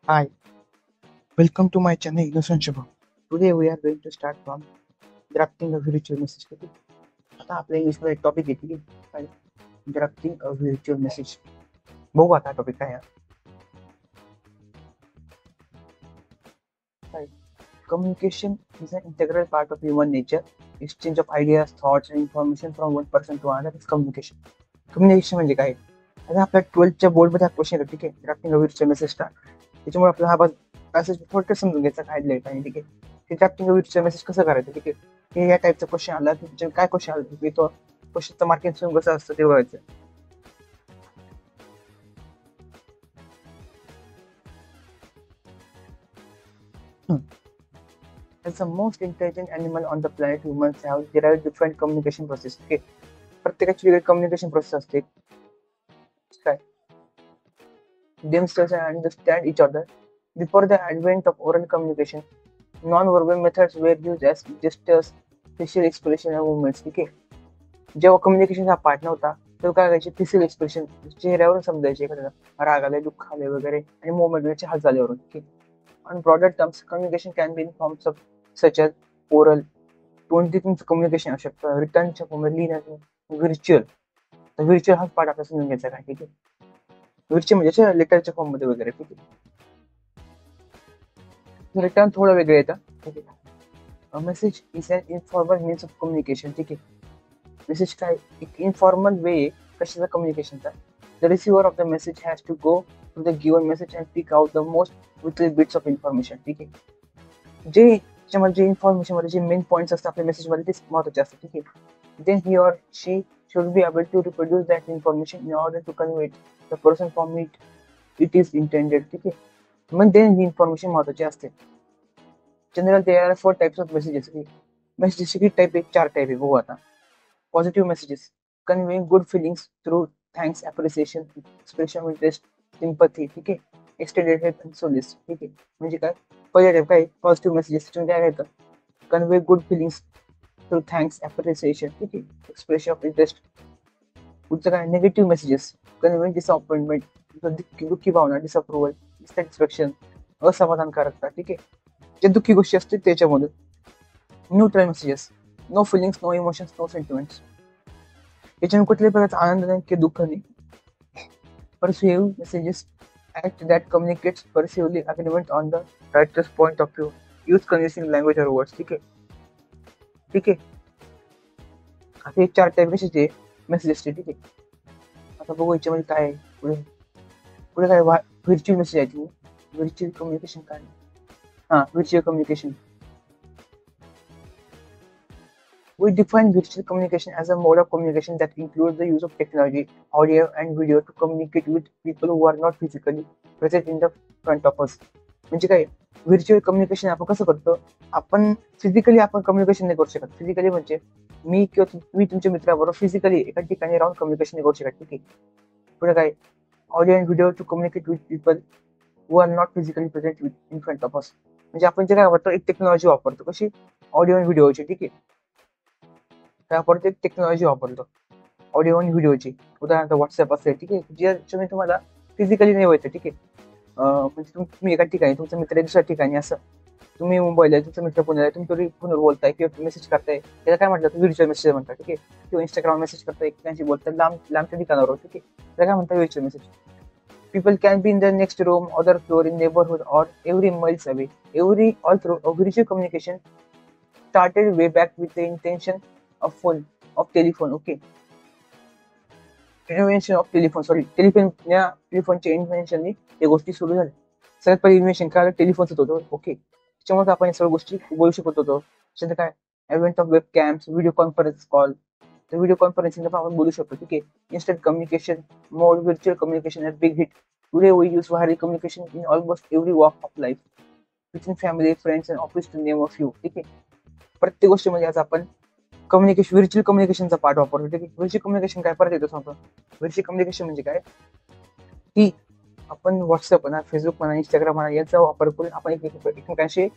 Hi, welcome to my channel Innocent Shubham. Today we are going to start from drafting a virtual message. ठीक आहे आता आपल्या इंग्लिशमध्ये एक टॉपिक आहे ठीक आहे काय ड्राफ्टिंग अ व्हिर्च्युअल मेसेज बघू आता टॉपिक काय आहे Communication is an integral part of human nature. Exchange of ideas, thoughts and information from one person to another is communication. Communication म्हणजे काय आता आपल्या 12th बोर्डमध्ये हा क्वेश्चन आहे ठीक आहे ड्राफ्टिंग अ व्हिर्च्युअल मेसेज स्टार्ट त्याच्यामुळे आपला हा पॅसेज थोडक्यात समजून घ्यायचा काय लिहायचं आणि ठीक आहे ते ड्राफ्टिंग अ व्हिर्च्युअल मेसेज कसं करायचं ठीक आहे हे या टाईपचा क्वेश्चन आला की काय क्वेश्चन आला की तो क्वेश्चनचं मार्किंग कसं असतं ते बघायचं As the most intelligent animal on the planet, humans have derived different communication processes. Okay, प्रत्येकाची वेगळी communication process असते. काय? Themselves and understand each other. Before the advent of oral communication, non-verbal methods were used as gestures, facial expression and movements. ठीक आहे जेव्हा कम्युनिकेशनचा part नव्हता तेव्हा काय करायचे फेशियल एक्सप्रेशन चेहऱ्यावरून समजायचे एखाद्याला राग आले दुःख आले वगैरे आणि मुवमेंटचे हालचालीवरून ठीक आहे On broader terms, communication can be in forms of such as oral, कोणती तुमचं कम्युनिकेशन असू शकतं रिटर्नच्या फॉर्ममध्ये लिहिण्याचं व्हिर्च्युअल तर व्हिर्च्युअल हाच पार्ट आपला समजून घ्यायचा काय ठीक आहे व्हिर्च्युअल म्हणजे लेटरच्या फॉर्ममध्ये वगैरे ठीक आहे रिटर्न थोडं वेगळं येतं ठीक आहे message is an informal means of communication ठीक आहे मेसेज काय एक इन्फॉर्मल वे कशाचा कम्युनिकेशनचा the receiver of the message has to go to the given message and pick out the most विथली बिट्स ऑफ इन्फॉर्मेशन ठीक आहे जे त्याच्यामध्ये जे इन्फॉर्मेशन मध्ये जे मेन पॉईंट्स असतात आपल्या मेसेजमध्ये तेच महत्त्वाचे असतात ठीक आहे then he or she should be able to reproduce that information in order to convey the person for whom it is intended ठीक आहे मग देन ही इन्फॉर्मेशन महत्त्वाची असते general there are 4 types of messages मेसेजेसची की टाईप एक 4 टाईप आहे बघू आता positive messages conveying good feelings through thanks appreciation expression of interest sympathy ठीक आहे एक्सटेंडेड हेल्प अँड सोलिस ठीक आहे म्हणजे काय पॉझिटिव्ह काय पॉझिटिव्ह मेसेजेस काय येतं convey good feelings through thanks appreciation ठीक आहे एक्सप्रेशन ऑफ इंटरेस्ट पुढचं काय निगेटिव्ह मेसेजेस कन्वे डिसअपॉइंटमेंट दुःखी भावना डिसअप्रुव्हल डिसॅटिस्फॅक्शन असमाधानकारकता ठीक आहे जे दुःखी गोष्टी असतील त्याच्यामध्ये neutral messages no feelings no emotions no sentiments याच्याने कुठल्याही प्रकारचा आनंद नाही किंवा दुःख नाही persuasive messages act that communicates perceivably agreement on the writer's point of view. Use convincing language or words. ठीक आहे ठीक आहे आता हे 4 टाईप कशाचे मेसेजेसचे ठीक आहे आता बघू याच्यामध्ये काय आहे पुढे पुढे काय व्हिर्च्युअल मेसेज आहे ती व्हिर्च्युअल कम्युनिकेशन काय व्हिर्च्युअल communication We define virtual communication as a mode of communication that includes the use of technology, audio, and video to communicate with people who are not physically present in the front of us. म्हणजे काय व्हिर्च्युअल communication आपण कसं करतो आपण physically आपण communication नाही करू शकत फिजिकली म्हणजे मी किंवा तुम्ही तुमच्या मित्राबरोबर फिजिकली एका ठिकाणी राहून कम्युनिकेशन नाही करू शकत ठीक आहे पुढे काय audio and video to communicate with people who are not physically present in front of us म्हणजे आपण जे काय वापरतो एक टेक्नॉलॉजी वापरतो कशी ऑडिओ अँड व्हिडिओची ठीक आहे आपण ते टेक्नॉलॉजी वापरतो ऑडिओ आणि व्हिडिओची उदाहरणार्थ व्हॉट्सअप असेल ठीक आहे ज्याच्यामध्ये तुम्हाला फिजिकली नाही व्हायचं ठीक आहे म्हणजे तुम्ही एका ठिकाणी तुमचा मित्र दुसऱ्या ठिकाणी असं तुम्ही मुंबईला तुमचा मित्र पुण्याला तुम्ही फोनवर बोलताय किंवा मेसेज करताय त्याला काय म्हणतात व्हिर्च्युअल मेसेज म्हणतात ठीक आहे किंवा इंस्टाग्राम मेसेज करताय एकमेकांशी बोलतात लांबच्या ठिकाणावर ठीक आहे त्याला काय म्हणतात व्हिर्च्युअल message people can be in the next room, other floor, in neighborhood, or every miles away. All through a virtual communication started way back with the intention of telephone. Okay, invention of telephone टेलिफोनच्या इन्व्हेन्शनने या गोष्टी सुरू झाल्या सगळ्यात पहिले invention काय टेलिफोनच होतं ओके त्याच्यामुळे आपण या सर्व गोष्टी बोलू शकत होतो त्याच्यानंतर काय advent of web cams video conference call तर व्हिडिओ कॉन्फरन्सिंग आपण बोलू शकतो ठीक आहे instant communication mode virtual communication big hit today we use viral communication in almost every walk of life with family friends and office to name a few ठीक आहे प्रत्येक गोष्टीमध्ये आज आपण कम्युनिकेशन व्हिर्च्युअल कम्युनिकेशनचा पार्ट वापरतो ठीक आहे व्हिर्च्युअल कम्युनिकेशन काय परत येतो सांगतो व्हिर्च्युअल कम्युनिकेशन म्हणजे काय की आपण व्हॉट्सअप म्हणा फेसबुक म्हणा इंस्टाग्राम म्हणा याचा वापर करून आपण एकमेकांशी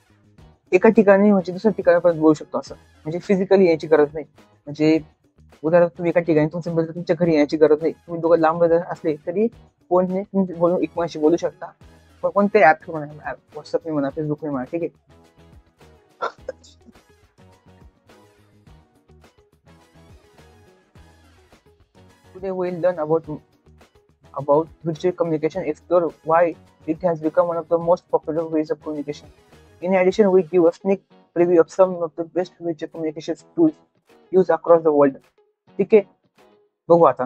एका ठिकाणी म्हणजे दुसऱ्या ठिकाणी परत बोलू शकतो असं म्हणजे फिजिकली यायची गरज नाही म्हणजे उदाहरणार्थ तुम्ही एका ठिकाणी तुमचं मित्र तुमच्या घरी यायची गरज नाही तुम्ही दोघं लांब असले तरी फोनने तुम्ही एकमेकांशी बोलू शकता कोणते ऍप थ्रू म्हणा, व्हॉट्सअपने म्हणा, फेसबुकने म्हणा, ठीक आहे. Today we'll learn about virtual communication, explore why it has become one of the most popular ways of communication. In addition, we give a sneak preview of some of the best virtual communication tools used across the world. ठीक आहे, बघू आता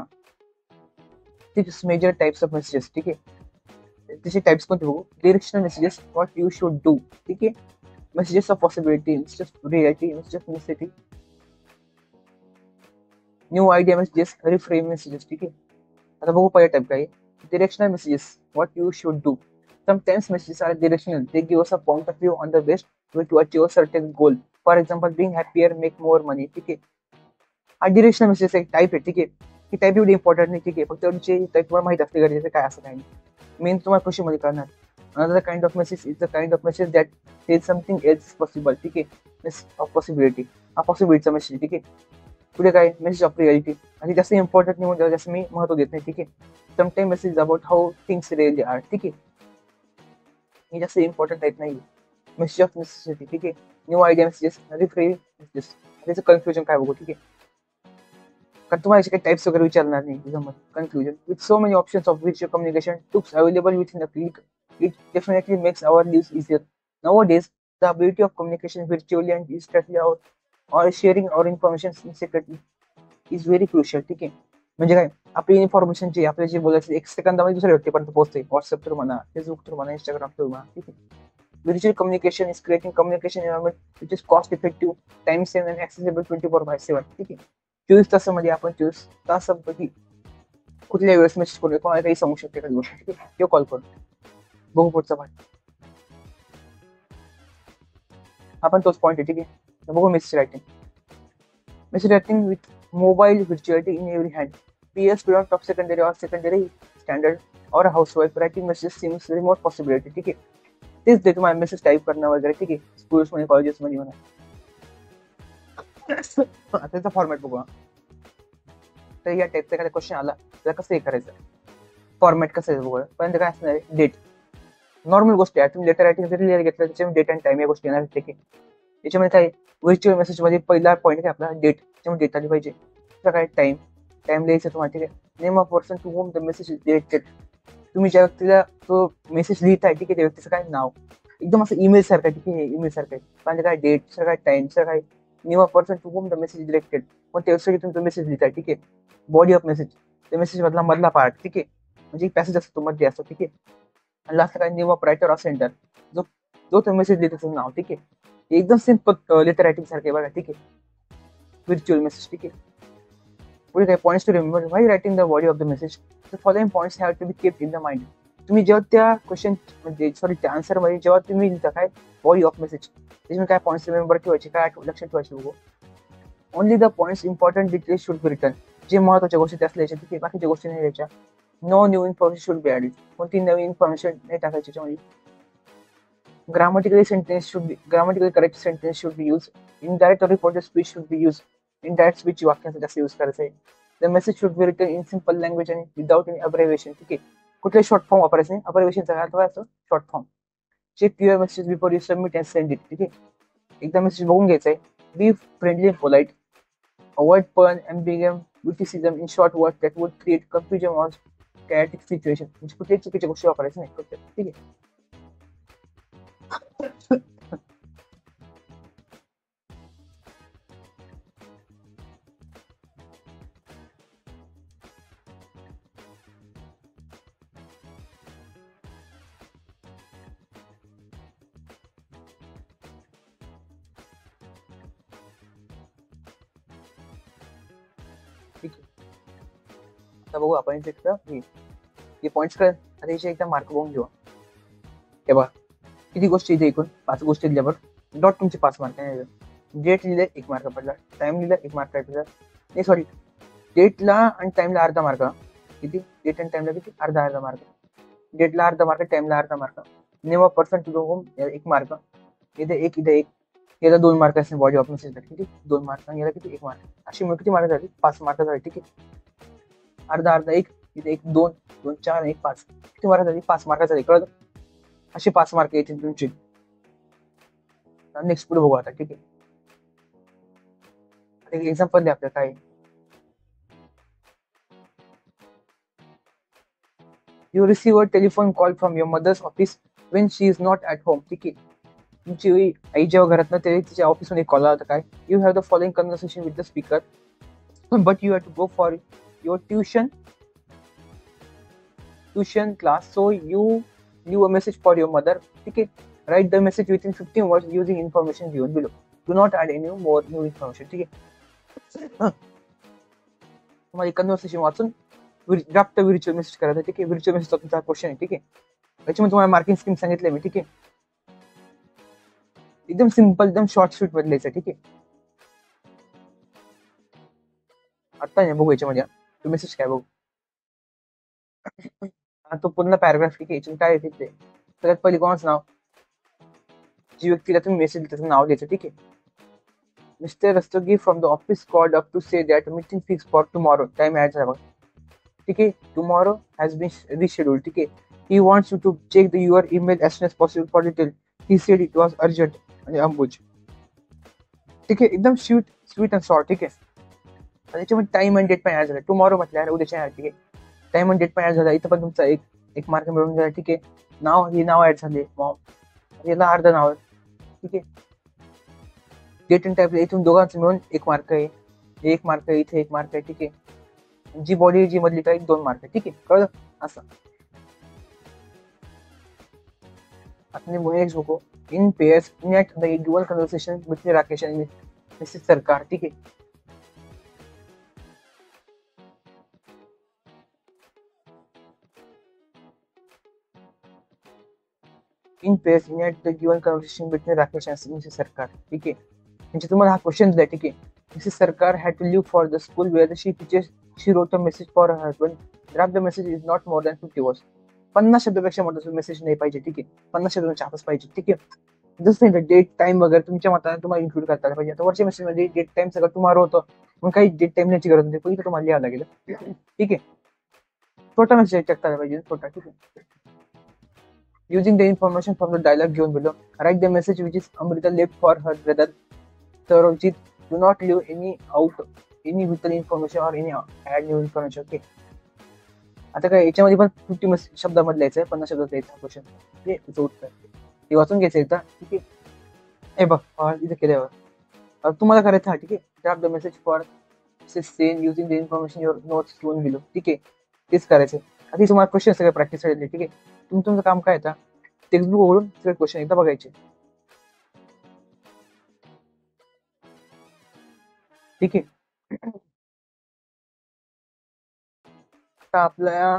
तिचे major types of messages. ठीक आहे, तिचे types कोणते बघू. Directional messages, what you should do. ठीक आहे, messages of possibility, messages of reality, messages of necessity, new idea messages, reframe messages. ठीक आहे, आता बघू पहिला टाइप काय. Directional messages, what you should do. Sometimes messages are directional. They give us a point of view on the best way to achieve a certain goal. For example, being happier, make more money. ठीक आहे, हा directional message एक type आहे. ठीक आहे, ही type एवढी important नाही. ठीक आहे, फक्त एवढी टाईप तुम्हाला माहिती असते गरजेचं काय असं काही नाही. मेन तुम्हाला खुशीमध्ये करणार. Another kind of message is the kind of message that says something else possible. ठीक आहे, मेसेज ऑफ पॉसिबिलिटी, हा पॉसिबिलिटीचा मेसेज. ठीक आहे, पुढे काय मेसेज ऑफ रियालिटी, आणि जास्त इम्पॉर्टंट नाही म्हणजे जास्त मी महत्व देत नाही. ठीक आहे, sometime message about how things really are. ठीक आहे, हे जास्त इम्पॉर्टंट आहेत नाही. Message of necessity. ठीक आहे, new idea messages, reframe messages. त्याचं कन्फ्युजन काय बघू. ठीक आहे, कारण तुम्हाला याचे काही टाइप्स वगैरे विचारणार नाही त्याच्यामध्ये. Confusion with so many options of visual communication tools available with in a click, it definitely makes our lives easier. Nowadays, the ability of communication virtually and instantly or sharing our information secretly is very crucial. ठीक आहे, म्हणजे काय, आपली information जी आपल्याला जे बोलायचं एक सेकंदामध्ये दुसऱ्या व्यक्तीपर्यंत पोहोचते. व्हॉट्सअप थ्रू म्हणा, फेसबुक थ्रू म्हणा, इंस्टाग्राम थ्रू म्हणा. ठीक आहे, virtual communication is creating communication environment which is cost effective, time saving and accessible 24/7. ठीक आहे, 24 तासामध्ये आपण 24 तासामध्ये कुठल्या वेळेस मेसेज करू, कोणाला काही सांगू शकते एखादी गोष्ट. ठीक आहे, किंवा कॉल करून. बघू पुढचा पार्ट. आपण तोच पॉईंट आहे. ठीक आहे, बघू message writing. Message writing with mobile visuality in every hand. PS student of secondary or secondary standard or a housewife writing messages seems remote possibility. ठीक आहे, तेच ते तुम्हाला मेसेज टाईप करणं वगैरे. ठीक आहे, स्कूल्समध्ये कॉलेजेसमध्ये म्हणा. त्याचा फॉर्मॅट बघू. तर या टाईपचा एखादा क्वेश्चन आला तर कसं हे करायचं, फॉर्मॅट कसं आहे बघूया. पण काय असणार आहे, डेट. नॉर्मल गोष्ट आहे, तुम्ही लेटर रायटिंग जरी लिहायला घेतलं त्याच्यामध्ये डेट अँड टाइम या गोष्टी येणार. ठीक आहे, याच्यामध्ये काय व्हिज्युअल मेसेजमध्ये पहिला पॉईंट काय आपला डेट, त्याच्यामध्ये डेट आली पाहिजे. दुसरा काय टाइम, टाइम लिहायचं तुम्हाला. ठीक आहे, name of person to whom the message is directed. तुम्ही ज्या व्यक्तीला तो मेसेज लिहिताय, ठीक आहे, त्या व्यक्तीचं काय नाव एकदम असं ईमेल सारखं आहे. ठीक आहे, ईमेल सारखं आहे. म्हणजे काय डेट, सर काय टाइम, सर काय name of person to whom the message directed. पण त्या वेबसाईट तुम्ही तो मेसेज लिहिताय. ठीक आहे, बॉडी ऑफ मेसेज, त्या मेसेज मधला पार्ट. ठीक आहे, म्हणजे पॅसेज असतो तो मध्ये असतो. ठीक आहे, आणि लास्ट काय name of writer or sender, जो जो तो मेसेज लिहितो त्याचं नाव. ठीक आहे, एकदम सिम्पल लेटर रायटिंग सारखे बघा. ठीक आहे, व्हिज्युअल मेसेज. ठीक आहे, पुढे काय points to remember why writing the body of the message. The following points have to be kept in the mind. तुम्ही जेव्हा त्या क्वेश्चन म्हणजे त्या आन्सर मध्ये जेव्हा तुम्ही लिहिता काय बॉडी ऑफ मेसेज, त्याच्यामध्ये काय पॉईंट्स रिमेंबर ठेवायचे, काय लक्षात ठेवायचे बघू. Only the points important details should be return. जे महत्वाच्या गोष्टी त्यातल्या याच्या. ठीक आहे, बाकीच्या गोष्टी नाही यायच्या. No new information should be added. कोणती नवीन इन्फॉर्मेशन नाही टाकायची त्याच्यामध्ये. Grammatically correct sentence should be use. Indirect reported speech should be use. Indirect speech वाक्यांचा जास्त यूज करायचा आहे. The message should be written in simple language आणि विदाउट एनी अब्रेव्हिएशन. ठीक आहे, कुठले शॉर्ट फॉर्म वापरायचे नाही. अब्रेव्हिएशनचा अर्थ काय असतो, short form. Check your message before you submit and send it. ठीक आहे, एकदा मेसेज बघून घ्यायचा आहे. Be friendly and polite. Avoid pun, ambiguity, witticism, in short word that would create confusion or chaotic situation. म्हणजे कुठल्याही चुकीच्या गोष्टी वापरायच्या नाही. ठीक आहे, ठीक आहे. आता बघू आपण हे पॉईंट्स कर. आता याचे एकदा मार्क बघून घेऊ. हे बघा किती गोष्टी इथे एकूण 5 गोष्टी दिल्यावर डॉट तुमचे 5 मार्क आहे. डेट लिहिलं 1 मार्क पडला, टाइम लिहिलं 1 मार्क पडला. नाही सॉरी, डेटला आणि टाइमला अर्धा मार्क. किती डेट आणि टाइमला किती अर्धा मार्क. डेटला अर्धा मार्क, टाइमला अर्धा mark. Name of person to whom 1 mark. इथे 1 याला 2 मार्क असेल बॉडी ऑफ मेसेज. किती 2 मार्क आणि याला किती 1 मार्क. अशी मिळून किती मार्क झाली 5 मार्क झाले. ठीक आहे, अर्धा 1 इथे 1 2 2 4 1 5 किती मार्क झाली 5 मार्क झाली. कळलं. असे 5 मार्क येतील तुमचे. नेक्स्ट पुढे बघू आता. ठीक आहे, एक एक्झाम्पल द्या आपल्या काय. You receive a telephone call from your mother's office when she is not at home. ठीक आहे, तुमची आई जेव्हा घरात ना तेव्हा तिच्या ऑफिसमध्ये कॉल आला होता काय. You have the following conversation with the speaker but you have to go for your tuition class, so you leave a message for your mother. ठीक आहे, write the message within 15 words using information given below. Do not add any more new information. ठीक आहे, तुम्हाला conversation वाचून draft visual message करायचा. ठीक आहे, visual मेसेजचा तुमचा क्वेश्चन आहे. ठीक आहे, त्याच्यामध्ये तुम्हाला मार्किंग स्कीम सांगितलं मी. ठीक आहे, एकदम सिंपल, एकदम शॉर्ट स्वीट बदलायचं. ठीक आहे, आता नाही बघू याच्यामध्ये तो मेसेज काय बघू. तो पूर्ण पॅराग्राफ. ठीक आहे, याच्यात काय येते ते सगळ्यात पहिले कोणाचं नाव, जी व्यक्तीला तुम्ही मेसेज त्याचं नाव द्यायचं. ठीक आहे, मिस्टर Rastogi from the office called up to say that meeting fix for tomorrow. Time add झाला बघा. ठीक आहे, टुमॉरो हॅज बीन रिशेड्यूल. ठीक आहे, he wants you to check the your email as soon as possible for detail. He said it was urgent. आणि अंबुज. ठीक आहे, एकदम स्वीट अँड शॉर्ट. ठीक आहे, त्याच्यामध्ये टाइम अँड डेट पण ऍड झाला. टुमॉरो म्हटल्यावर उद्याच्या. ठीक आहे, टाइम अँड डेट पण ऍड झाला. इथं पण तुमचा एक मार्क मिळून झाला. ठीक आहे, नाव ऍड झाले. याला अर्धा नाव. ठीक आहे, डेट अँड टाईप इथून दोघांचं मिळून 1 मार्क आहे. 1 मार्क आहे, इथे 1 मार्क आहे. ठीक आहे, जी बॉडी जी मधली काय 2 मार्क आहे. ठीक आहे, कळलं असं. आता नेक्स्ट बघू. In pairs net the dual conversation between Rakesh आणि मिसेस सरकार. ठीक आहे, in pairs net the dual conversation between Rakesh आणि मिसेस सरकार. ठीक आहे, म्हणजे तुम्हाला हा क्वेश्चन दिला. ठीक आहे, Mrs Sarkar had to leave for the school where she wrote a message for her husband. Draft the message is not more than 50 words. 50 शब्दापेक्षा मोठा मेसेज नाही पाहिजे. ठीक आहे, 50 शब्दांच्या आसपास पाहिजे. ठीक आहे, जसं डेट टाइम वगैरे तुमच्या मताने तुम्हाला इन्क्लूड करता आलं पाहिजे. आता वरच्या मेसेज मध्ये डेट टाइम सगळं टुमारो होतं, मग काही डेट टाइम न्यायची गरज नाही. पण इथं तुम्हाला लिहावं लागेल. ठीक आहे, छोटा मेसेज टाकता आला पाहिजे, छोटा. ठीक आहे, using the information from the dialogue given below, write the message which is Amrita left for her brother Sarojit. Do not leave any vital information or any add new information. Okay, आता काय याच्यामध्ये पण 50 शब्दामध्ये लिहायचं आहे, 50 शब्दात लिहायचं question. हे त्याचं उत्तर हे वाचून घ्यायचं एकदा. ठीक आहे, हे बघ इथं केल्यावर तुम्हाला करायचं. हा ठीक आहे, draft the message for Sen using the information your notes given below. ठीक आहे, तेच करायचं. आता तुम्हाला क्वेश्चन सगळे प्रॅक्टिस झाले. ठीक आहे, तुमचं काम काय आता टेक्स्टबुक वरून सगळे क्वेश्चन एकदा बघायचे. ठीक आहे, आता आपल्या